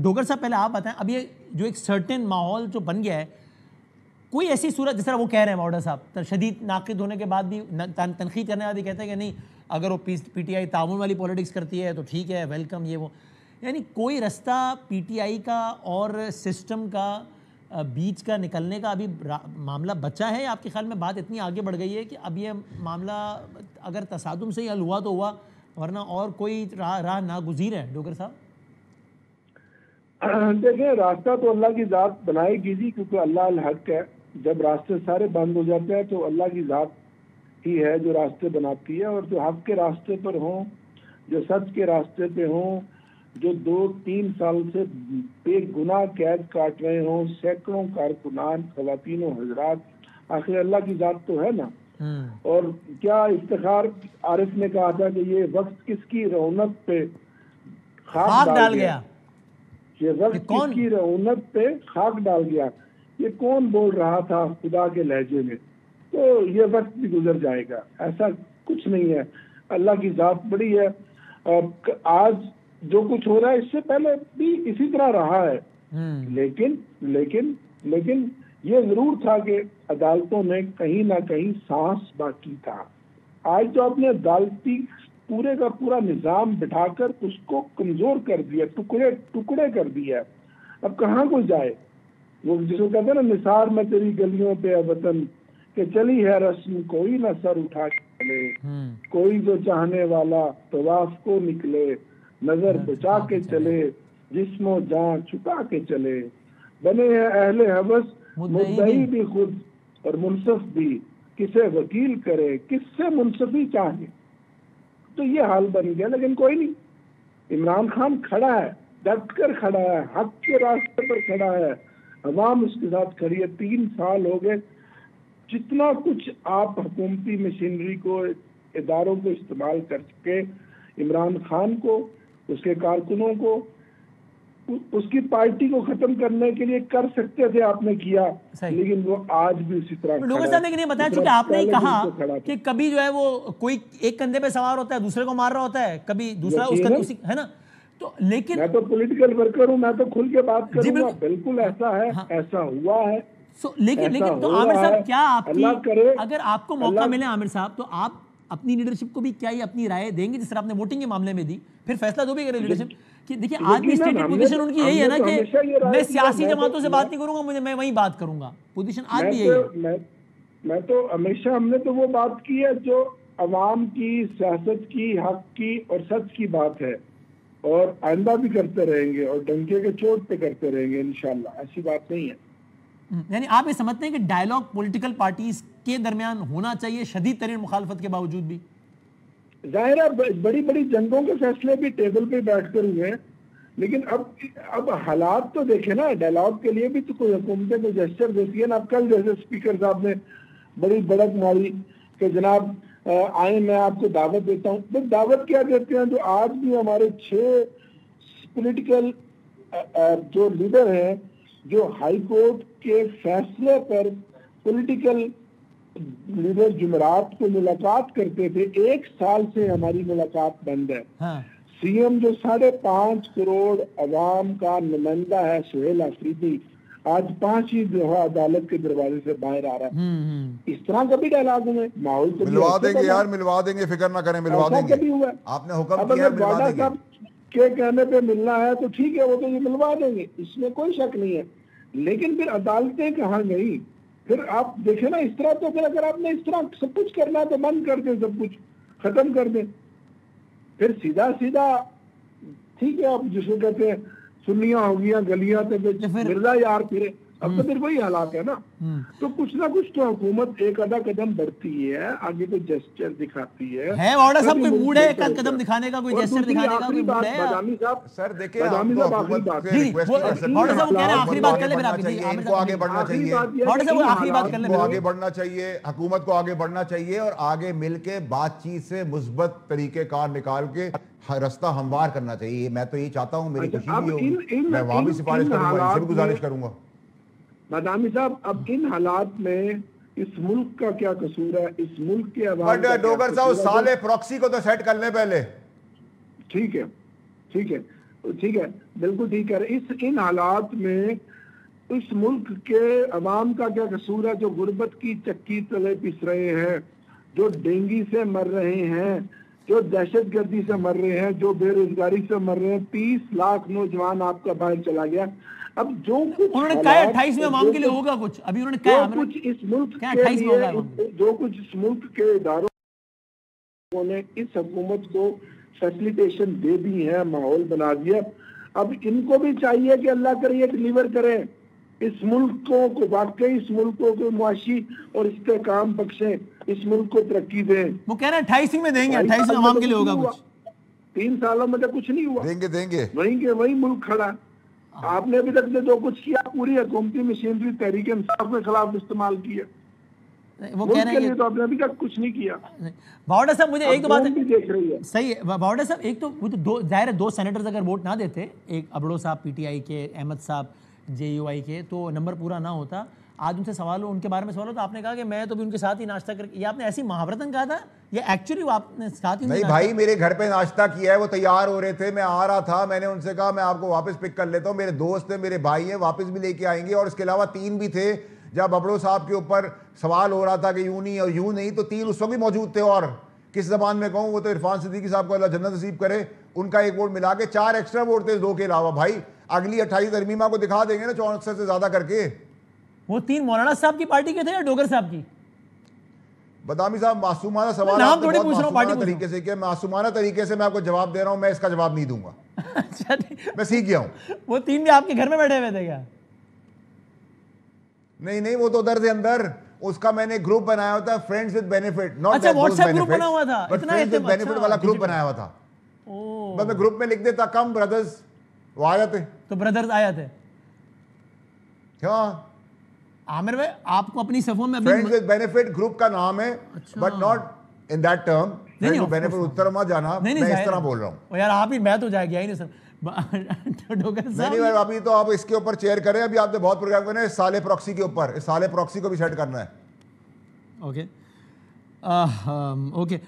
डोगर साहब पहले आप बताएं, अब ये जो एक सर्टेन माहौल जो बन गया है, कोई ऐसी सूरत जिस तरह वो कह रहे हैं मॉडल साहब, शदीद नाकिद होने के बाद भी तनखीद करने वाले कहते हैं कि नहीं, अगर वो पीटीआई ताउन वाली पॉलिटिक्स करती है तो ठीक है, वेलकम, ये वो, यानी कोई रास्ता पीटीआई का और सिस्टम का बीच का निकलने का अभी मामला बचा है? आपके ख्याल में बात इतनी आगे बढ़ गई है कि अब ये मामला अगर तसादुम से ही हल हुआ तो हुआ, वरना और कोई राह नागुज़ीर है? डोगर साहब देखिए, रास्ता तो अल्लाह की ज़ात बनाएगी जी, क्योंकि अल्लाह अल हक है। जब रास्ते सारे बंद हो जाते हैं तो अल्लाह की ज़ात ही है जो रास्ते बनाती है, और जो हक के रास्ते पर हों, जो सच के रास्ते पे हों, जो 2-3 साल से बेगुनाह कैद काट रहे हों, सैकड़ों कारकुनान, खवातीन और हजरात, आखिर अल्लाह की ज़ात तो है ना। और क्या इफ्तिखार आरिफ ने कहा था कि ये वक्त किसकी रौनक पे खाक डाल गया, ये वक्त किसकी रौनक पे खाक डाल गया, ये कौन बोल रहा था खुदा के लहजे में? तो ये वक्त भी गुजर जाएगा, ऐसा कुछ नहीं है, अल्लाह की ज़ात बड़ी है। आज जो कुछ हो रहा है इससे पहले भी इसी तरह रहा है, लेकिन लेकिन लेकिन ये जरूर था कि अदालतों में कहीं ना कहीं सांस बाकी था। आज जो आपने अदालती पूरे का पूरा निजाम बिठाकर उसको कमजोर कर दिया, टुकड़े टुकड़े कर दिया, अब कहाँ कोई जाए? वो जिसको कहते हैं ना, निसार में तेरी गलियों पे वतन के चली है रस्म, कोई ना सर उठा के चले, कोई जो चाहने वाला तवाफ को निकले, नजर बचा के चले, जिस्मो जान छुपा के चले, बने हैं अहले हवस मुद्दई भी खुद और मुनसफ भी, किसे वकील करे किससे मुनसफी चाहे। तो ये हाल बन गया, लेकिन कोई नहीं, इमरान खान खड़ा है, डट कर खड़ा है, हक के रास्ते पर खड़ा है, अवाम उसके साथ खड़ी है। 3 साल हो गए, जितना कुछ आप हुकूमती मशीनरी को, इदारों को इस्तेमाल करके इमरान खान को, उसके कारकुनों को, उसकी पार्टी को खत्म करने के लिए कर सकते थे, आपने किया, लेकिन वो आज भी उसी तरह। डोगर साहब ने नहीं बताया, चूंकि आपने ही कहा कि कभी जो है वो कोई एक कंधे पे सवार होता है, दूसरे को मार रहा होता है, कभी दूसरा उसका है ना। तो लेकिन मैं तो पॉलिटिकल वर्कर हूं, मैं तो खुल के बात करूंगा, बिल्कुल ऐसा है, ऐसा हुआ है। लेकिन तो आमिर साहब, क्या आपकी, अगर आपको मौका मिले आमिर साहब, तो आप अपनी लीडरशिप को भी क्या ये अपनी राय देंगे, जिस तरह आपने वोटिंग के मामले में दी, फिर फैसला जो भी करे लीडरशिप कि देखिए आज भी स्टेटेड पोजीशन उनकी यही है ना कि मैं सियासी जमातों से बात नहीं करूंगा, मैं वही बात करूंगा, पोजीशन आज भी यही है। मैं तो हमेशा, हमने तो वो बात की है जो अवाम की, सियासत की, हक की और सच की बात है, और आइंदा भी करते रहेंगे, और डंके के चोट पे करते रहेंगे इंशाल्लाह, ऐसी बात नहीं है। यानी आप ये समझते हैं कि डायलॉग पॉलिटिकल पार्टीज के दरमियान होना चाहिए शदीद तरीन मुखालफत के बावजूद भी? जाहिर है बड़ी बड़ी जंगों के फैसले भी टेबल पे बैठकर हुए हैं, लेकिन अब हालात तो देखे ना, डायलॉग के लिए भी तो कोई हुकूमतें को जेस्चर देती है ना। अब कल जैसे स्पीकर साहब ने बड़ी बढ़त मारी कि जनाब आए, मैं आपको दावत देता हूँ। तो दावत क्या देते हैं? जो आज भी हमारे 6 पॉलिटिकल जो लीडर हैं, जो हाई कोर्ट के फैसले पर पॉलिटिकल लीडर जुमेरात को मुलाकात करते थे, 1 साल से हमारी मुलाकात बंद है। हाँ। सीएम जो 5.5 करोड़ अवाम का नुमाइंदा है, सुहेल अफरीदी, आज 5 ही अदालत के दरवाजे से बाहर आ रहा है। इस तरह का भी डायलॉग हुए, माहौल तो मिलवा देंगे यार, मिलवा देंगे, फिक्र ना करें, मिलवा देंगे। कभी हुआ आपने हुक्म किया, मिलवा देंगे। के कहने पे मिलना है तो ठीक है, वो तो ये मिलवा देंगे, इसमें कोई शक नहीं है। लेकिन फिर अदालतें कहाँ गई? फिर आप देखें ना, इस तरह तो फिर अगर आपने इस तरह सब कुछ करना है तो बंद कर दें, सब कुछ खत्म कर दें, फिर सीधा सीधा ठीक है। अब जिसको कहते हैं सुन्नियां हो गया, गलियां तो मिर्जा यार फिरे, अब तो फिर वही हालात है ना। तो कुछ ना कुछ तो हुकूमत एक आधा कदम बढ़ती है, आगे कोई जेस्चर दिखाती है। वाड़ा साहब कोई मूड है एक कदम दिखाने का, कोई जेस्चर दिखाने का कोई मूड है? बदामी साहब, सर देखिए, बदामी साहब आखिरी बात, वाड़ा साहब कह रहे हैं आखिरी बात कर ले, फिर आप इनको आगे बढ़ना चाहिए, वाड़ा साहब आखिरी बात कर ले, आगे बढ़ना चाहिए, हुकूमत को आगे बढ़ना चाहिए, और आगे मिलके बातचीत से मुस्बत तरीके कार निकाल के रास्ता हमवार करना चाहिए। मैं तो ये चाहता हूँ, मेरी खुशी भी होगी, मैं वहां भी सिफारिश करूंगा, इनसे भी गुजारिश करूंगा। बदामी साहब, अब इन हालात में इस मुल्क का क्या कसूर है? इस मुल्क के अवाम का डोगर साहब, साले प्रॉक्सी को तो सेट कर ले पहले। ठीक है, ठीक है। ठीक है, बिल्कुल ठीक है। इन हालात में इस मुल्क के अवाम का क्या कसूर है, जो गुर्बत की चक्की तले पिस रहे हैं, जो डेंगू से मर रहे हैं, जो दहशतगर्दी से मर रहे हैं, जो बेरोजगारी से मर रहे हैं। 30 लाख नौजवान आपका बाहर चला गया। अब जो कुछ उन्होंने कहा 28 में अवाम के लिए होगा कुछ, अभी उन्होंने कहा कुछ इस मुल्क के लिए, जो कुछ इस मुल्क के इदारों ने इस हुकूमत को फैसिलिटेशन दे दी है, माहौल बना दिया। अब इनको भी चाहिए कि अल्लाह करे ये डिलीवर करें, इस मुल्क को वाकई इस मुल्क को मुआशी और इस्तेकाम बख्शे, इस मुल्क को तरक्की दें। वो कह रहे हैं 28 में देंगे, 28 में अवाम के लिए होगा कुछ। 3 सालों में तो कुछ नहीं हुआ। देंगे वहीं के वहीं मुल्क खड़ा। आपने अभी तक जो कुछ किया पूरी हुकूमती मशीनरी तहरीक इंसाफ के खिलाफ इस्तेमाल किया। वो कह रहे हैं तो आपने अभी तक कुछ नहीं किया। बावड़ा साहब मुझे एक तो बात भी देख रही है, सही है बावड़ा साहब, एक तो वो तो दो जाहिर है 2 सेनेटर्स अगर वोट ना देते, एक अबड़ो साहब पीटीआई के, अहमद साहब जेयूआई के, तो नंबर पूरा ना होता। आज उनसे सवाल हो, उनके बारे में सवाल हो, तो आपने कहा कि मैं तो भी उनके साथ ही नाश्ता करके, ये आपने ऐसी महावरतन कहा था, ये एक्चुअली आपने साथ ही नहीं भाई, मेरे घर पे नाश्ता किया है, वो तैयार हो रहे थे, मैं आ रहा था, मैंने उनसे कहा मैं आपको वापस पिक कर लेता हूँ, मेरे दोस्त हैं, मेरे भाई हैं, वापस भी लेके आएंगे। और इसके अलावा 3 भी थे, जब अबड़ो साहब के ऊपर सवाल हो रहा था कि यूं नहीं और यूं नहीं, तो 3 उस वक्त भी मौजूद थे। और किस जबान में कहूँ, वो तो इरफान सिद्दीकी साहब को अल्लाह जन्नत नसीब करे, उनका 1 वोट मिला के 4 एक्स्ट्रा वोट थे 2 के अलावा। भाई अगली 28 तरमीमा को दिखा देंगे ना 64 से ज्यादा करके। वो 3 मौलाना साहब की पार्टी के थे या डोगर साहब की? बदामी साहब, मासूमाना सवाल नाम थोड़ी पूछ रहा हूं, पार्टी तरीके से किया, मासूमाना तरीके से मैं आपको जवाब दे रहा हूं, मैं इसका जवाब नहीं दूंगा। अच्छा, मैं सीख गया हूं। वो 3 भी आपके घर में बैठे हुए थे क्या? नहीं, वो तो उधर से अंदर, उसका मैंने ग्रुप बनाया हुआ था, फ्रेंड्स विद बेनिफिट, नॉट अच्छा, व्हाट्सएप ग्रुप बना हुआ था, इतना बेनिफिट वाला ग्रुप बनाया हुआ था। बस मैं ग्रुप में लिख देता कम ब्रदर्स, वो आ जाते, तो ब्रदर्स आए थे। क्या आमिर भाई, आपको अपनी सफों में फ्रेंड्स विद बेनिफिट ग्रुप का नाम है, but not in that term. Friends with benefit उत्तर मत जाना, मैं इस तरह बोल रहा हूं यार। आप ही, मैं तो जाएगा ही नहीं सर। नहीं भाई, अभी तो आप इसके ऊपर चेयर करें, अभी आपने बहुत प्रोग्राम करना है साले प्रॉक्सी के ऊपर, साले प्रॉक्सी को भी सेट करना है। Okay okay